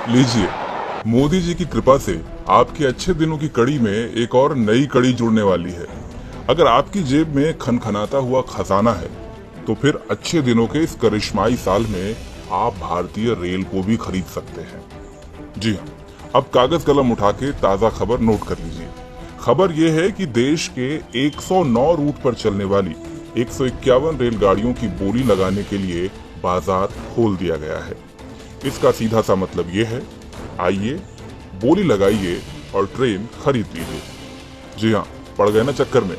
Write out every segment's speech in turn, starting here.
लीजिए, मोदी जी की कृपा से आपके अच्छे दिनों की कड़ी में एक और नई कड़ी जुड़ने वाली है। अगर आपकी जेब में खनखनाता हुआ खजाना है, तो फिर अच्छे दिनों के इस करिश्माई साल में आप भारतीय रेल को भी खरीद सकते हैं। जी हाँ, अब कागज कलम उठा के ताजा खबर नोट कर लीजिए। खबर यह है कि देश के 109 रूट पर चलने वाली 151 रेलगाड़ियों की बोली लगाने के लिए बाजार खोल दिया गया है। इसका सीधा सा मतलब ये है, आइए, बोली लगाइए और ट्रेन खरीद लीजिए। जी हाँ, पड़ गए ना चक्कर में।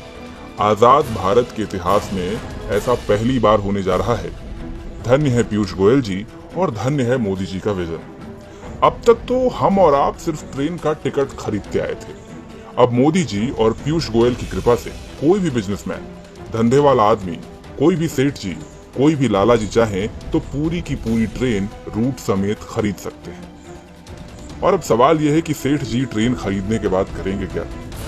आजाद भारत के इतिहास में ऐसा पहली बार होने जा रहा है। धन्य है पीयूष गोयल जी और धन्य है मोदी जी का विजन। अब तक तो हम और आप सिर्फ ट्रेन का टिकट खरीद के आए थे। अब मोदी जी और पीयूष गोयल की कृपा से कोई भी बिजनेसमैन, धंधे वाला आदमी, कोई भी सेठ जी, कोई भी लाला जी चाहे तो पूरी की पूरी ट्रेन रूट समेत खरीद सकते हैं। और अब सवाल यह है कि सेठ जी ट्रेन खरीदने के बाद करेंगे क्या?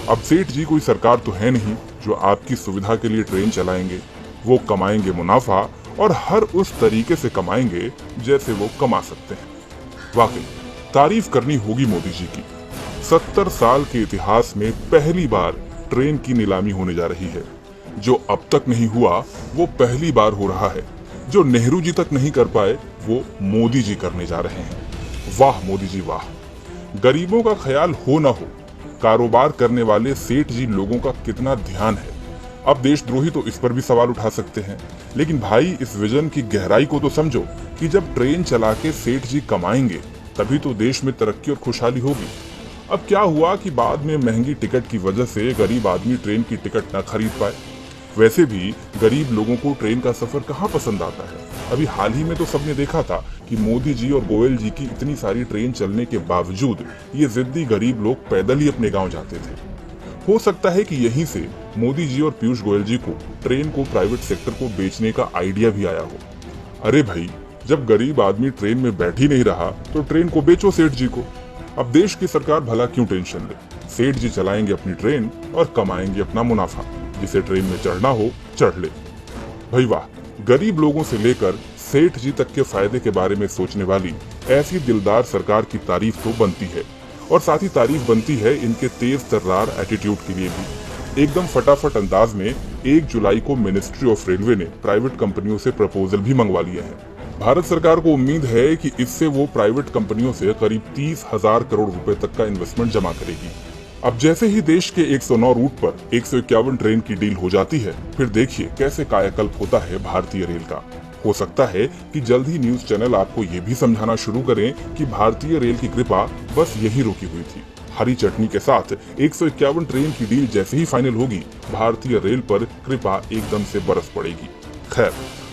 अब सेठ जी कोई सरकार तो है नहीं जो आपकी सुविधा के लिए ट्रेन चलाएंगे। वो कमाएंगे मुनाफा और हर उस तरीके से कमाएंगे जैसे वो कमा सकते हैं। वाकई तारीफ करनी होगी मोदी जी की। 70 साल के इतिहास में पहली बार ट्रेन की नीलामी होने जा रही है। जो अब तक नहीं हुआ वो पहली बार हो रहा है। जो नेहरू जी तक नहीं कर पाए वो मोदी जी करने जा रहे हैं। वाह मोदी जी वाह। गरीबों का ख्याल हो ना हो, कारोबार करने वाले सेठ जी लोगों का कितना ध्यान है। अब देशद्रोही तो इस पर भी सवाल उठा सकते हैं, लेकिन भाई इस विजन की गहराई को तो समझो कि जब ट्रेन चला के सेठ जी कमाएंगे तभी तो देश में तरक्की और खुशहाली होगी। अब क्या हुआ कि बाद में महंगी टिकट की वजह से गरीब आदमी ट्रेन की टिकट न खरीद पाए। वैसे भी गरीब लोगों को ट्रेन का सफर कहाँ पसंद आता है। अभी हाल ही में तो सबने देखा था कि मोदी जी और गोयल जी की इतनी सारी ट्रेन चलने के बावजूद ये जिद्दी गरीब लोग पैदल ही अपने गांव जाते थे। हो सकता है कि यहीं से मोदी जी और पीयूष गोयल जी को ट्रेन को प्राइवेट सेक्टर को बेचने का आइडिया भी आया हो। अरे भाई, जब गरीब आदमी ट्रेन में बैठ ही नहीं रहा तो ट्रेन को बेचो सेठ जी को। अब देश की सरकार भला क्यों टेंशन ले। सेठ जी चलाएंगे अपनी ट्रेन और कमाएंगे अपना मुनाफा। जिसे ट्रेन में चढ़ना हो चढ़ ले। भाई वाह, गरीब लोगों से लेकर सेठ जी तक के फायदे के बारे में सोचने वाली ऐसी दिलदार सरकार की तारीफ तो बनती है। और साथ ही तारीफ बनती है इनके तेज तर्रार एटीट्यूड के लिए भी। एकदम फटाफट अंदाज में 1 जुलाई को मिनिस्ट्री ऑफ रेलवे ने प्राइवेट कंपनियों से प्रपोजल भी मंगवा लिया है। भारत सरकार को उम्मीद है कि इससे वो प्राइवेट कंपनियों से करीब 30,000 करोड़ रुपए तक का इन्वेस्टमेंट जमा करेगी। अब जैसे ही देश के 109 रूट पर 151 ट्रेन की डील हो जाती है, फिर देखिए कैसे कायाकल्प होता है भारतीय रेल का। हो सकता है कि जल्द ही न्यूज चैनल आपको ये भी समझाना शुरू करें कि भारतीय रेल की कृपा बस यही रुकी हुई थी। हरी चटनी के साथ 151 ट्रेन की डील जैसे ही फाइनल होगी, भारतीय रेल पर कृपा एकदम से बरस पड़ेगी। खैर,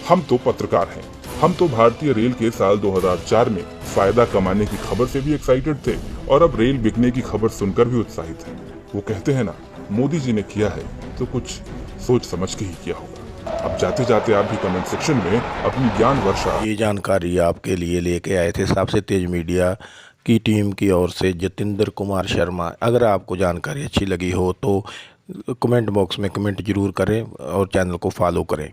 हम तो पत्रकार हैं। हम तो भारतीय रेल के साल 2004 में फायदा कमाने की खबर से भी एक्साइटेड थे और अब रेल बिकने की खबर सुनकर भी उत्साहित हैं। वो कहते हैं ना, मोदी जी ने किया है तो कुछ सोच समझ के ही किया होगा। अब जाते जाते आप भी कमेंट सेक्शन में अपनी ज्ञान वर्षा। ये जानकारी आपके लिए लेके आए थे सबसे तेज मीडिया की टीम की ओर से जतिंदर कुमार शर्मा। अगर आपको जानकारी अच्छी लगी हो तो कमेंट बॉक्स में कमेंट जरूर करें और चैनल को फॉलो करें।